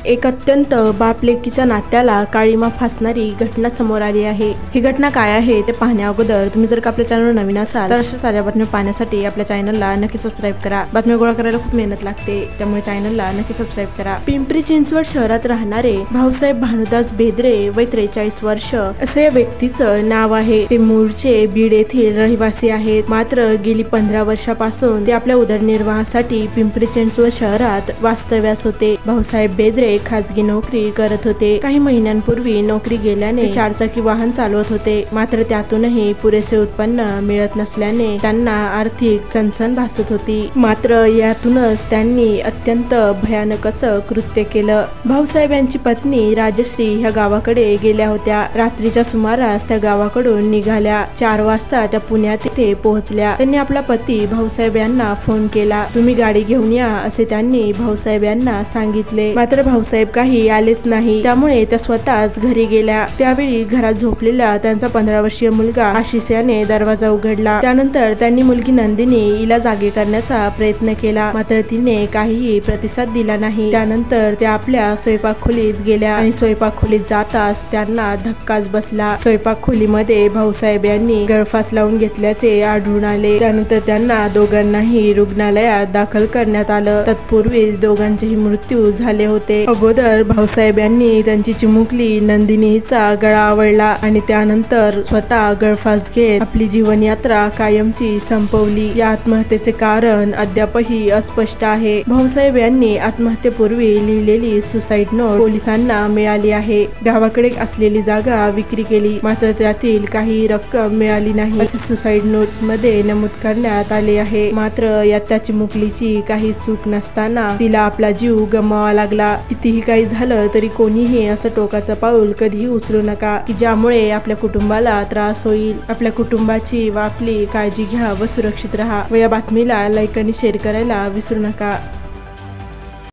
एक अत्यंत बाप-लेकीच्या नात्याला काळीमा फासणारी घटना समोर आली आहे। ही घटना काय आहे ते पाहण्या अगोदर तुम्ही जर का आपल्या चॅनलवर नवीन असाल तर अशा ताज्या बातम्या पाहण्यासाठी आपल्या चॅनलला नक्की सबस्क्राइब करा। बातम्या गोळा करायला खूप मेहनत लागते, त्यामुळे चॅनलला नक्की सबस्क्राइब करा। पिंपरी चिंचवड शहरात राहणारे भाऊसाहेब भानुदास बेदरे वय 43 वर्ष असे या व्यक्तीचं नाव आहे। ते मूळचे बीड येथील रहिवासी आहेत, मात्र गेली 15 वर्षापासून ते आपल्या उदरनिर्वाहासाठी पिंपरी चिंचवड शहरात वास्तव्यास होते। भाऊसाहेब बेदरे खाजगी नोकरी करत होते। काही महिन्यांपूर्वी नोकरी गेल्याने चारचाकी वाहन चालवत होते, मात्र त्यातूनही पुरेसे उत्पन्न मिळत नसल्याने त्यांना आर्थिक चणचण भासत होती। मात्र यातूनच त्यांनी अत्यंत भयानक असं कृत्य केलं। भाऊसाहेब यांची पत्नी राजश्री ह्या गावाकडे गेल्या होत्या। रात्रीच्या सुमारास त्या गावाकडून निघाल्या। 4 वाजता त्या पुण्यात तिथे पोहोचल्या। त्यांनी आपला पती भाऊसाहेब यांना फोन केला, तुम्ही गाडी घेऊन या असे त्यांनी भाऊसाहेब यांना सांगितले। मात्र भाऊसाहेब काही आलेच नाही, त्यामुळे त्या स्वतःच घरी गेल्या। त्यावेळी घरात झोपलेला त्यांचा 15 वर्षीय मुलगा आशिष याने दरवाजा उघडला। त्यानंतर त्यांनी मुलगी नंदिनी हिला जागे करण्याचा प्रयत्न केला, मात्र तिने काहीही प्रतिसाद दिला नाही। त्यानंतर त्या आपल्या स्वयंपाक खोलीत गेल्या आणि स्वयंपाक खोलीत जाताच त्यांना धक्काच बसला। स्वयंपाक खोलीमध्ये भाऊसाहेब यांनी गळफास लावून घेतल्याचे आढळून आले। त्यानंतर त्यांना दोघांनाही रुग्णालयात दाखल करण्यात आलं। तत्पूर्वीच दोघांचेही मृत्यू झाले होते। अगोदर भाऊसाहेब यांनी त्यांची चिमुकली नंदिनी हिचा गळा आवळला आणि त्यानंतर स्वतः गळफास घेत आपली जीवनयात्रा कायमची संपवली। या आत्महत्येचे कारण अद्यापही अस्पष्ट आहे। भाऊसाहेब यांनी आत्महत्येपूर्वी लिहिलेली सुसाईड नोट पोलिसांना मिळाली आहे। गावाकडे असलेली जागा विक्री केली, मात्र त्यातील काही रक्कम मिळाली नाही असे सुसाईड नोट मध्ये नमूद करण्यात आले आहे। मात्र यात त्या चिमुकलीची काही चूक नसताना तिला आपला जीव गमवावा लागला। कितीही काही झालं तरी कोणीही असं टोकाचं पाऊल कधीही उचलू नका की ज्यामुळे आपल्या कुटुंबाला त्रास होईल। आपल्या कुटुंबाची व आपली काळजी घ्या व सुरक्षित राहा व या बातमीला लाईक आणि शेअर करायला विसरू नका।